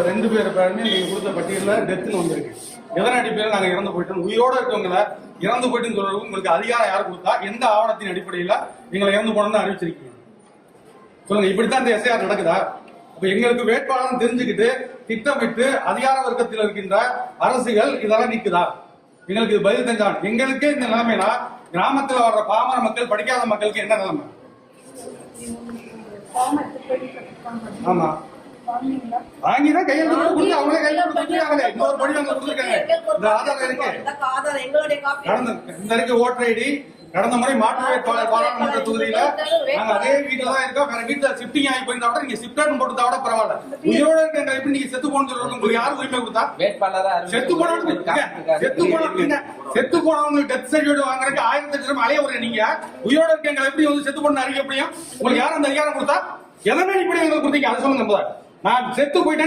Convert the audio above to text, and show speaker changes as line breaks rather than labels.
2 பேர் பேருமே நீங்க கொடுத்த பட்டியல டெத்னு வந்திருக்கு. எதன் அடிப்படையில் நாங்க இறந்து போயிட்டோம், உயிரோட இருக்கவங்களை இறந்து போயிட்டு சொல்றதுக்கு உங்களுக்கு அதிகாரம் யார் கொடுத்தா, எந்த ஆவணத்தின் அடிப்படையில எங்களை இறந்து போனோம்னு அறிவிச்சிருக்கீங்க சொல்லுங்க. இப்படித்தான் இந்த எஸ்ஐஆர் நடக்குதா? அப்ப எங்களுக்கு வேட்பாளர் தெரிஞ்சுக்கிட்டு திட்டமிட்டு அதிகார வர்க்கத்தில் இருக்கின்ற அரசுகள் இதெல்லாம் நிக்குதா? எங்களுக்கு இது பதில் தெரிஞ்சாங்க. எங்களுக்கு இந்த நிலைமைனா கிராமத்தில் வர்ற பாமர மக்கள், படிக்காத மக்களுக்கு என்ன நிலைமை? ஆமா, வாங்கிதான் கையெழுத்து கொடுத்து அவங்களே கையெழுத்து கொடுத்துருக்காங்க. இன்னொரு படி அவங்க கொடுத்துருக்காங்க. இந்த ஆதாரம் இருக்கு, இந்த இருக்கு ஓட்டர் ஐடி. கடந்த முறை மாற்று பாராளுமன்ற தொகுதியில நாங்க அதே வீட்டுல தான் இருக்கோம். வேற வீட்டுல ஷிப்டிங் ஆகி போயிருந்தா கூட நீங்க ஷிப்டன் போட்டுதா கூட பரவாயில்ல. உயிரோட இருக்க எப்படி நீங்க செத்து போன்னு சொல்றது உங்களுக்கு யாரு உரிமை கொடுத்தா? செத்து போனவங்களுக்கு டெத் சர்டிபிகேட் வாங்குறதுக்கு 1000 அலைய ஒரு நீங்க உயிரோட இருக்க எப்படி வந்து செத்து போன அறிவிக்க முடியும்? உங்களுக்கு யாரும் அந்த அதிகாரம் கொடுத்தா? எதனை இப்படி எங்களுக்கு கொடுத்தீங்க அதை சொல்லுங்க. நான் செத்து போயிட்டேன்